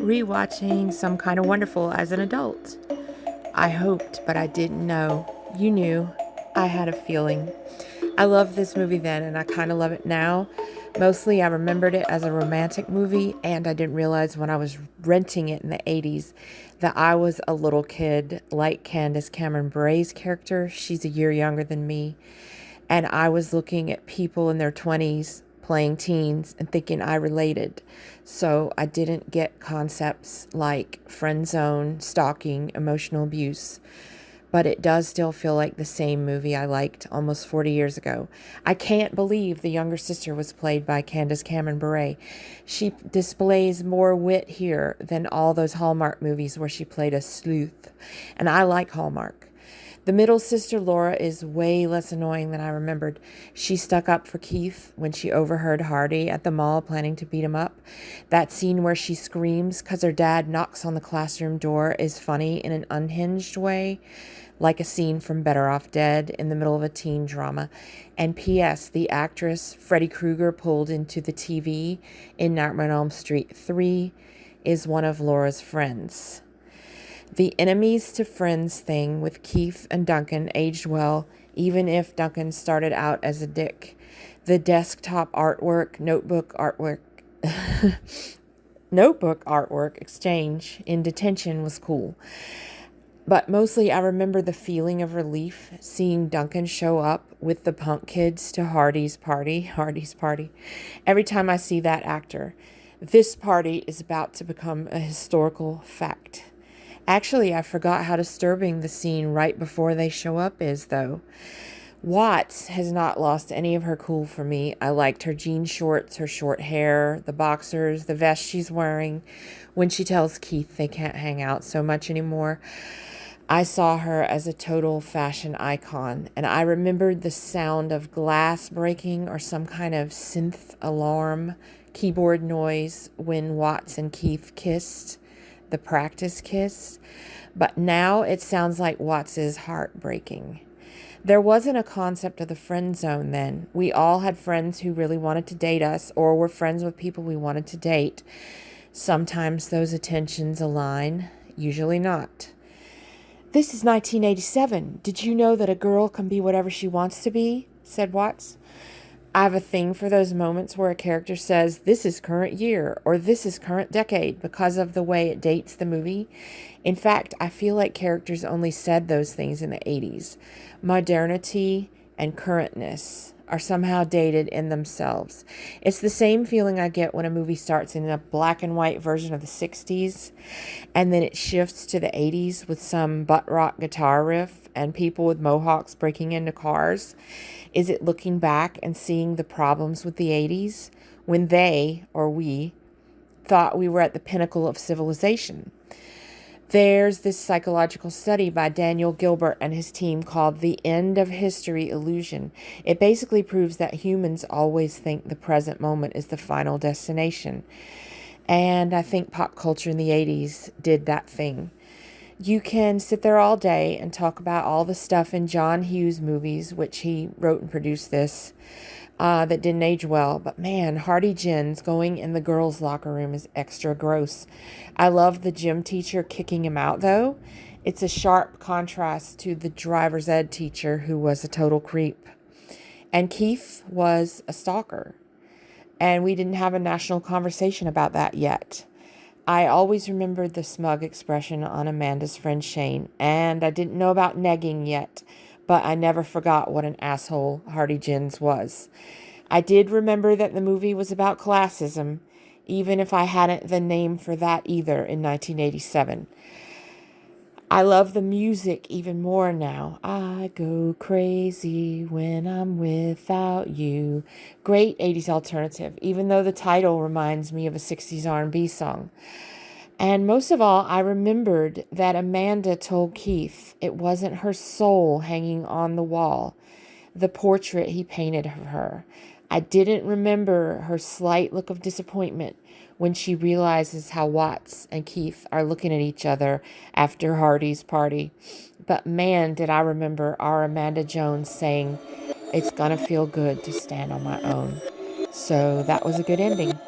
rewatching Some Kind of Wonderful as an adult. I hoped, but I didn't know. You knew. I had a feeling. I loved this movie then, and I kind of love it now. Mostly, I remembered it as a romantic movie, and I didn't realize when I was renting it in the 80s that I was a little kid like Candace Cameron Bure's character. She's a year younger than me, and I was looking at people in their 20s playing teens and thinking I related. So I didn't get concepts like friend zone, stalking, emotional abuse. But it does still feel like the same movie I liked almost 40 years ago. I can't believe the younger sister was played by Candace Cameron Bure. She displays more wit here than all those Hallmark movies where she played a sleuth. And I like Hallmark. The middle sister, Laura, is way less annoying than I remembered. She stuck up for Keith when she overheard Hardy at the mall planning to beat him up. That scene where she screams because her dad knocks on the classroom door is funny in an unhinged way, like a scene from Better Off Dead in the middle of a teen drama. And P.S., the actress Freddy Krueger pulled into the TV in Nightmare on Elm Street 3 is one of Laura's friends. The enemies to friends thing with Keith and Duncan aged well, even if Duncan started out as a dick. The desktop artwork, notebook artwork exchange in detention was cool. But mostly I remember the feeling of relief seeing Duncan show up with the punk kids to Hardy's party. Every time I see that actor, this party is about to become a historical fact. Actually, I forgot how disturbing the scene right before they show up is, though. Watts has not lost any of her cool for me. I liked her jean shorts, her short hair, the boxers, the vest she's wearing when she tells Keith they can't hang out so much anymore. I saw her as a total fashion icon, and I remembered the sound of glass breaking or some kind of synth alarm keyboard noise when Watts and Keith kissed. The practice kiss, but now it sounds like Watts' heart breaking. There wasn't a concept of the friend zone then. We all had friends who really wanted to date us or were friends with people we wanted to date. Sometimes those attentions align, usually not. "This is 1987. Did you know that a girl can be whatever she wants to be?" said Watts. I have a thing for those moments where a character says, "This is current year," or "This is current decade," because of the way it dates the movie. In fact, I feel like characters only said those things in the 80s. Modernity and currentness are somehow dated in themselves. It's the same feeling I get when a movie starts in a black and white version of the 60s, and then it shifts to the 80s with some butt rock guitar riff and people with mohawks breaking into cars. Is it looking back and seeing the problems with the 80s when they, or we, thought we were at the pinnacle of civilization? There's this psychological study by Daniel Gilbert and his team called The End of History Illusion. It basically proves that humans always think the present moment is the final destination. And I think pop culture in the 80s did that thing. You can sit there all day and talk about all the stuff in John Hughes movies, which he wrote and produced this, that didn't age well. But man, Hardy Jins going in the girls' locker room is extra gross. I love the gym teacher kicking him out, though. It's a sharp contrast to the driver's ed teacher who was a total creep. And Keith was a stalker. And we didn't have a national conversation about that yet. I always remembered the smug expression on Amanda's friend Shane, and I didn't know about negging yet, but I never forgot what an asshole Hardy Jins was. I did remember that the movie was about classism, even if I hadn't the name for that either in 1987. I love the music even more now. I go crazy when I'm without you. Great 80s alternative, even though the title reminds me of a 60s R&B song. And most of all, I remembered that Amanda told Keith it wasn't her soul hanging on the wall, the portrait he painted of her. I didn't remember her slight look of disappointment when she realizes how Watts and Keith are looking at each other after Hardy's party. But man, did I remember our Amanda Jones saying, "It's gonna feel good to stand on my own." So that was a good ending.